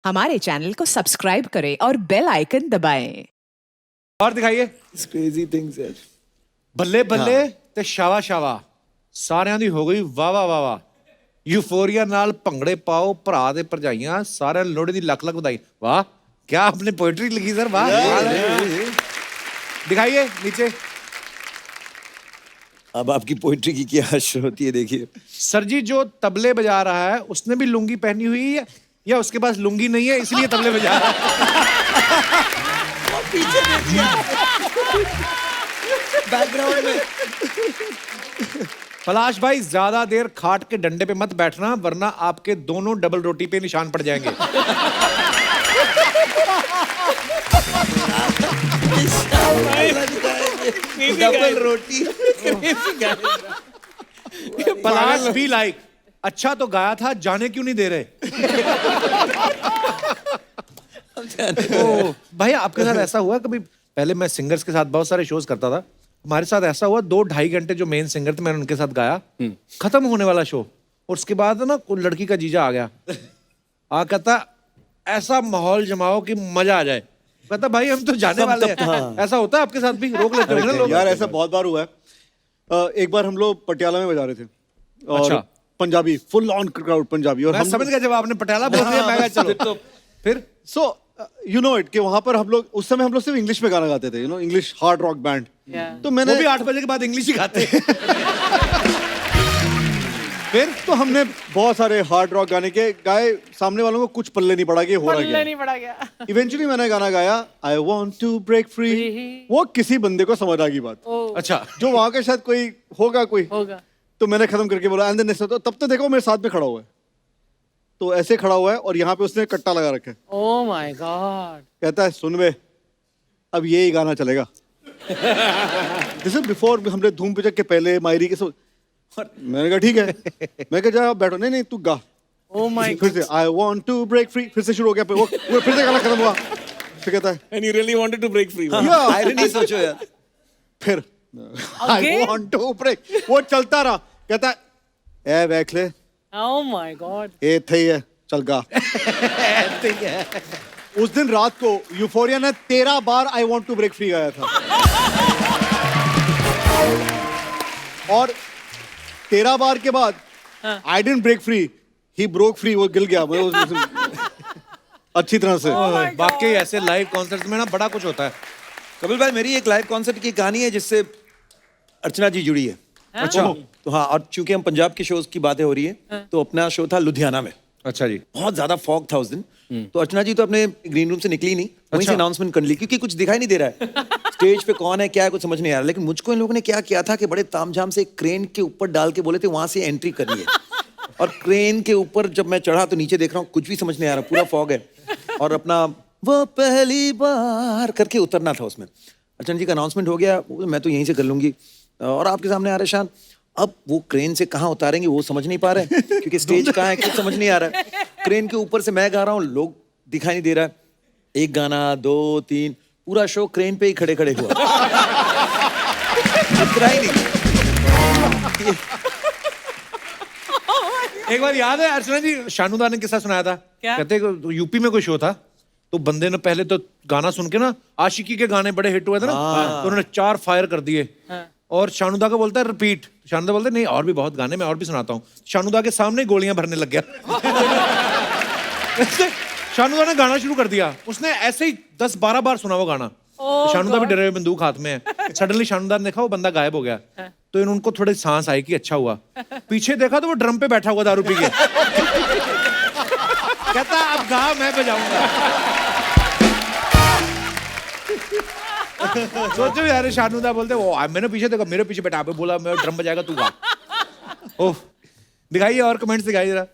हमारे चैनल को सब्सक्राइब करें और बेल आइकन दबाएं। और दिखाइए crazy things यार। ਬੱਲੇ ਬੱਲੇ ਤੇ ਸ਼ਾਵਾ ਸ਼ਾਵਾ ਸਾਰਿਆਂ ਦੀ ਹੋ ਗਈ ਵਾਹ ਵਾਹ ਵਾਹ ਵਾਹ ਯੂਫੋਰੀਆ ਨਾਲ ਭੰਗੜੇ ਪਾਓ ਭਰਾ ਦੇ ਭਰਜਾਈਆਂ ਸਾਰਿਆਂ ਨੂੰ ਲੋਹੜੀ ਦੀ ਲੱਖ ਲੱਖ ਵਧਾਈ वाह क्या आपने पोएट्री लिखी सर वाह दिखाइए नीचे अब आपकी पोइट्री की क्या हश्र होती है देखिए। सर जी जो तबले बजा रहा है उसने भी लुंगी पहनी हुई है या उसके पास लुंगी नहीं है इसलिए तबले बजा रहा है पीछे देखिए बैकग्राउंड में। पलाश भाई ज्यादा देर खाट के डंडे पे मत बैठना वरना आपके दोनों डबल रोटी पे निशान पड़ जाएंगे डबल रोटी पलाश भी लाइक अच्छा तो गाया था जाने क्यों नहीं दे रहे भाई आपके साथ ऐसा हुआ कभी पहले मैं सिंगर्स के साथ बहुत सारे शोज करता था हमारे साथ ऐसा हुआ 2-2.5 घंटे जो मेन सिंगर थे मैंने उनके साथ गाया खत्म होने वाला शो और उसके बाद ना कोई लड़की का जीजा आ गया कहता ऐसा माहौल जमाओ कि मजा आ जाए कहता भाई हम तो जाने वाले हैं ऐसा होता है आपके साथ भी रोक लेते हो ना लोग यार ऐसा बहुत बार हुआ है एक बार हम लोग पटियाला में बजा रहे थे और अच्छा। Punjabi full on crowd Punjabi और मैं हम समझ गया जब आपने पटियाला बोल दिया मैं कहा चलो फिर सो यू नो इट कि वहां पर हम लोग उस समय हम लोग सिर्फ इंग्लिश में गाना गाते थे you know English hard rock band तो मैंने वो भी 8 बजे के बाद इंग्लिश ही गाते फिर तो हमने बहुत सारे हार्ड रॉक गाने के गाए सामने वालों को कुछ पल्ले नहीं पड़ा कि हो रहा पल्ले नहीं पड़ा गया। इवेंचुअली मैंने गाना गाया I want to break free वो किसी बंदे को समझ आ गई बात अच्छा जो वहां का शायद कोई होगा होगा तो मैंने खत्म करके बोला एंड देन तब तो देखो मेरे साथ में खड़ा हुआ है तो ऐसे खड़ा हुआ है और यहाँ पे उसने कट्टा लगा रखा है ओह माय गॉड कहता है सुन बे अब यही गाना चलेगा दिस इज बिफोर हमने धूम पिचक के पहले मायरी के मैंने कहा ठीक है मैं कहा जा बैठो नहीं नहीं तू गा ओह माय फिर से I want to break free फिर से शुरू हो गया वो फिर से गाना खत्म हुआ फिर कहता है and you really wanted to break free Yeah. Irony सोचो यार। फिर आई वांट टू ब्रेक वो चलता रहा कहता है ए देख ले ओह माय गॉड ए थे है चल गा उस दिन रात को यूफोरिया ने 13 बार I want to break free गाया था और 13 बार के बाद I didn't break free he broke free वो गिल गया मैं अच्छी तरह से वाकई ऐसे लाइव कॉन्सर्ट्स में ना बड़ा कुछ होता है कपिल भाई मेरी एक लाइव कॉन्सर्ट की कहानी है जिससे अर्चना जी जुड़ी है। अच्छा तो हाँ और चूंकि हम पंजाब के शोज की बातें हो रही है तो अपना शो था लुधियाना में अच्छा जी बहुत ज्यादा फॉग था उस दिन तो अर्चना जी तो अपने ग्रीन रूम से निकली नहीं वहीं से अनाउंसमेंट कर ली क्योंकि कुछ दिखाई नहीं दे रहा है स्टेज पे कौन है क्या है कुछ समझ नहीं आ रहा लेकिन मुझको इन लोगों ने क्या किया था कि बड़े तामझाम से क्रेन के ऊपर डाल के बोले थे वहां से एंट्री करनी है और क्रेन के ऊपर जब मैं चढ़ा तो नीचे देख रहा हूँ कुछ भी समझ नहीं आ रहा पूरा फॉग है और अपना वो पहली बार करके उतरना था उसमें अर्चना जी का अनाउंसमेंट हो गया मैं तो यहीं से कर लूंगी और आपके सामने आ रहे शान अब वो क्रेन से कहाँ उतारेंगे वो समझ नहीं पा रहे क्योंकि स्टेज कहाँ है कुछ समझ नहीं आ रहा है क्रेन के ऊपर से मैं गा रहा हूँ लोग दिखाई नहीं दे रहा है एक गाना 2 3 पूरा शो क्रेन पे ही खड़े खड़े हुआ उतरा ही नहीं एक बार याद है अर्चना जी शानुदा ने किस्सा सुनाया था क्या? कहते तो यूपी में कोई शो था तो बंदे ने पहले तो गाना सुन के ना आशिकी के गाने बड़े हिट हुए थे ना तो उन्होंने 4 फायर कर दिए और शानुदा को बोलता है रिपीट शानुदा बोलते नहीं और भी बहुत गाने मैं और भी सुनाता हूँ शानुदा के सामने गोलियां भरने लग गया शानुदा ने गाना शुरू कर दिया उसने ऐसे ही 10-12 बार सुना वो गाना शानुदा भी डरे हुए बंदूक हाथ में है सडनली शानुदा ने देखा वो बंदा गायब हो गया तो उनको थोड़ी सांस आई कि अच्छा हुआ पीछे देखा तो वो ड्रम पे बैठा हुआ दारू पी के कहता अब गा मैं बजाऊंगा सोचो यार शानुदा बोलते वो मैंने पीछे देखा मेरे पीछे बैठा बोला मैं ड्रम बजाएगा तू गा ओह दिखाइए और कमेंट्स दिखाइए जरा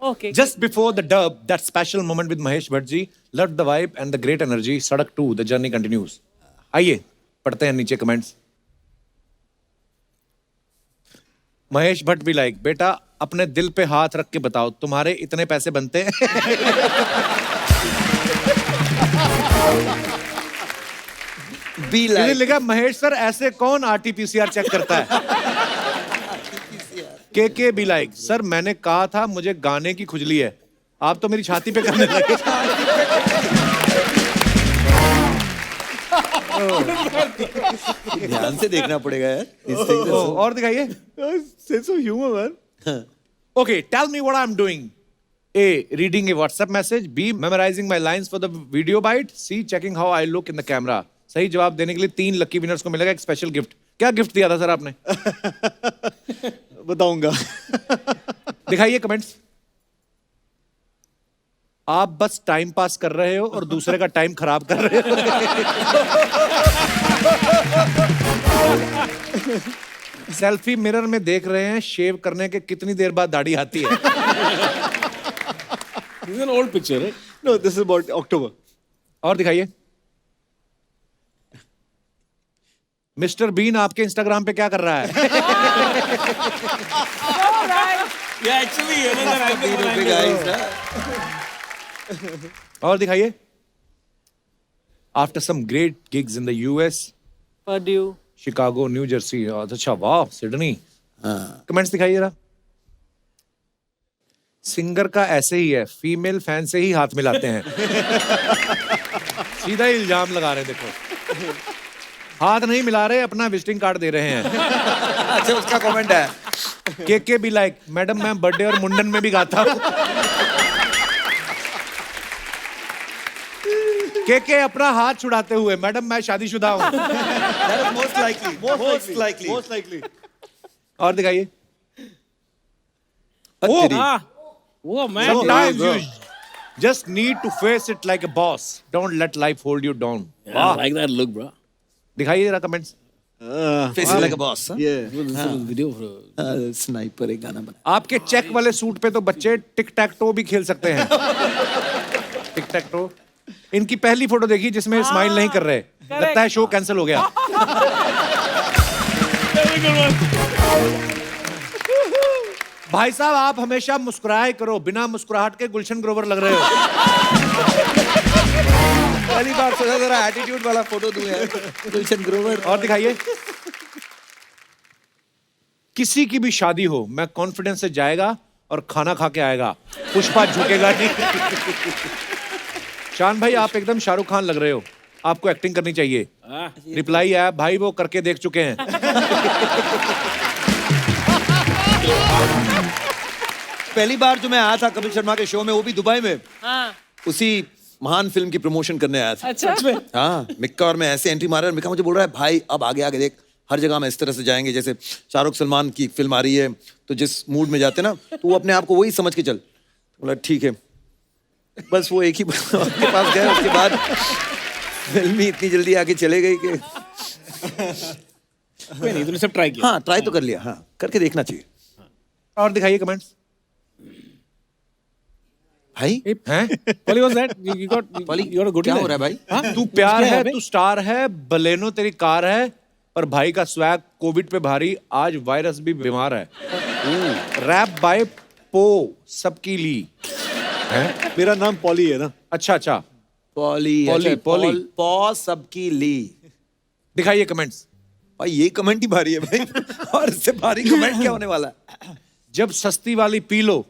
Okay. Just before the dub, that special moment with Mahesh Bhatt ji, loved the vibe and the great energy. Sadak 2, the journey continues. आइए पढ़ते हैं नीचे कमेंट्स। महेश भट्ट भी लाइक बेटा अपने दिल पे हाथ रख के बताओ तुम्हारे इतने पैसे बनते हैं बी लाइक लिखा महेश सर ऐसे कौन आरटीपीसीआर चेक करता है के बी लाइक सर मैंने कहा था मुझे गाने की खुजली है आप तो मेरी छाती पे करने लगे। ध्यान से देखना पड़ेगा यार इस thing से। और दिखाइए। Sense of humour man. Okay, tell me what I'm doing. A, reading a WhatsApp message. B, memorizing my lines for the video bite. C, checking how I look in the camera. सही जवाब देने के लिए 3 lucky winners को मिलेगा एक special gift. क्या gift दिया था सर आपने? बताऊंगा। दिखाइए कमेंट्स। आप बस टाइम पास कर रहे हो और दूसरे का टाइम खराब कर रहे हो। सेल्फी मिरर में देख रहे हैं शेव करने के कितनी देर बाद दाढ़ी आती है। This is an old picture, right? No, this is about October. और दिखाइए। मिस्टर बीन आपके इंस्टाग्राम पे क्या कर रहा है? Yeah, actually, another angle. Big eyes, huh? और दिखाइए। After some great gigs in the US, Purdue. Chicago, new Jersey, अच्छा वाह, सिडनी। कमेंट्स दिखाइए जरा। सिंगर का ऐसे ही है, फीमेल फैन से ही हाथ मिलाते हैं। सीधा ही इल्जाम लगा रहे हैं, देखो। हाथ नहीं मिला रहे, अपना विजिटिंग कार्ड दे रहे हैं। अच्छा उसका कमेंट है। के भी लाइक, मैडम मैं बर्थडे और मुंडन में भी गाता हूँ। के अपना हाथ छुड़ाते हुए, मैडम मैं शादीशुदा हूँ। That is most likely. Most likely. Most likely. और दिखाइए। तेरी। Ah, oh man. Sometimes you just need to face it like a boss. Don't let life hold you down. Yeah, I like that look, bro. दिखाइए जरा comments. Face it like a boss. Huh? Yeah. This is a video for. Sniper एक गाना बना। आपके check वाले suit पे तो बच्चे टिक टैक टो भी खेल सकते हैं। टिक टैक टो। इनकी पहली फोटो देखी जिसमें स्माइल नहीं कर रहे, लगता है शो कैंसिल हो गया। भाई साहब आप हमेशा मुस्कुराए करो, बिना मुस्कुराहट के गुलशन ग्रोवर लग रहे हो। पहली बार सोचा जरा एटीट्यूड वाला फोटो दूं यार। गुलशन ग्रोवर। और दिखाइए। किसी की भी शादी हो, मैं कॉन्फिडेंस से जाएगा और खाना खा के आएगा, पुष्पा झुकेगा नहीं। शान भाई आप एकदम शाहरुख खान लग रहे हो, आपको एक्टिंग करनी चाहिए। रिप्लाई आया भाई वो करके देख चुके हैं। पहली बार जो मैं आया था कपिल शर्मा के शो में, वो भी दुबई में, हाँ. उसी महान फिल्म की प्रमोशन करने आया था। अच्छा. हाँ, मिक्का और मैं ऐसे एंट्री मारा, मिक्का मुझे बोल रहा है भाई अब आगे आगे देख, हर जगह में इस तरह से जाएंगे जैसे शाहरुख सलमान की फिल्म आ रही है, तो जिस मूड में जाते ना तो वो अपने आप को वही समझ के चल। बोला ठीक है। बस वो एक ही के पास गए, उसके बाद फिल्म ही इतनी जल्दी आके चले गई कि कोई नहीं, तूने सब ट्राई किया। हाँ ट्राई तो कर लिया, हाँ करके देखना चाहिए। और दिखाइए कमेंट्स। भाई हैं? Polly, what's that? You got you got a good क्या line. हो रहा है भाई? हाँ? तू प्यार क्या है, बे? तू स्टार है, बलेनो तेरी कार है, पर भाई का स्वैग कोविड पे भारी, आज वायरस भी बीमार है। रैप बाय पो सबकी ली। हैं? मेरा नाम पॉली है ना। अच्छा अच्छा। पॉली पॉली, अच्छा, पॉली। पॉ सबकी ली। दिखाइए कमेंट्स। भाई ये कमेंट ही भारी है भाई। और इससे भारी कमेंट क्या होने वाला है? जब सस्ती वाली पी लो।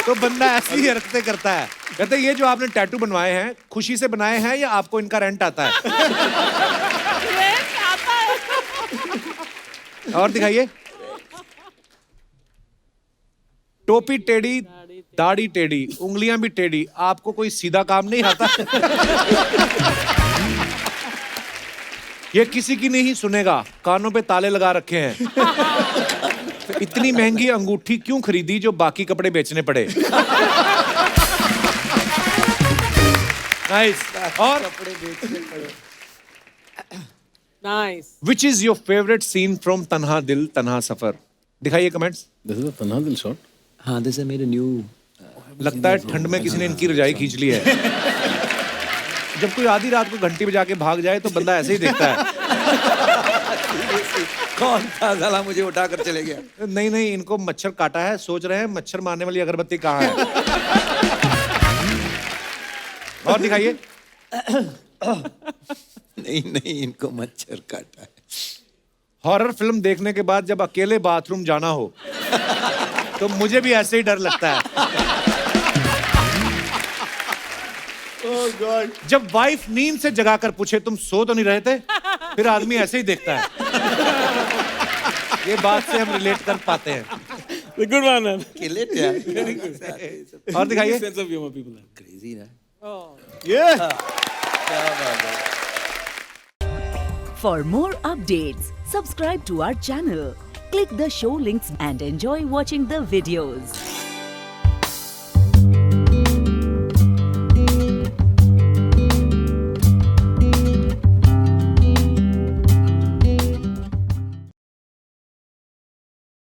तो बंदा ऐसी ही हरकतें करता है। कहते हैं, ये जो आपने टैटू बनवाए हैं खुशी से बनाए हैं या आपको इनका रेंट आता है? और दिखाइए। टोपी टेढ़ी, दाढ़ी टेढ़ी, उंगलियां भी टेढ़ी, आपको कोई सीधा काम नहीं आता? ये किसी की नहीं सुनेगा, कानों पे ताले लगा रखे हैं। इतनी महंगी अंगूठी क्यों खरीदी जो बाकी कपड़े बेचने पड़े? नाइस। और Nice. Which is your favourite scene from Tanha Dil Tanha Safar? दिखाइए comments. This is a Tanhadil shot. हाँ, this is made a new. लगता है ठंड में किसी ने इनकी रजाई खींच ली है। जब कोई आधी रात को घंटी बजा के भाग जाए तो बंदा ऐसे ही देखता है। कौन था साला मुझे उठा कर चले गया? नहीं नहीं, इनको मच्छर काटा है, सोच रहे हैं मच्छर मारने वाली अगरबत्ती कहाँ है। और दिखाइए। नहीं नहीं, इनको मच्छर काटा है। हॉरर फिल्म देखने के बाद जब अकेले बाथरूम जाना हो तो मुझे भी ऐसे ही डर लगता है। Oh God. जब वाइफ नींद से जगाकर पूछे तुम सो तो नहीं रहे थे, फिर आदमी ऐसे ही देखता है। ये बात से हम रिलेट कर पाते हैं। The good one, man. Kill it, यार। और दिखाइए। Sense of humor people have. Crazy ना। Yeah. For more updates, subscribe to our channel, click the show links and enjoy watching the videos.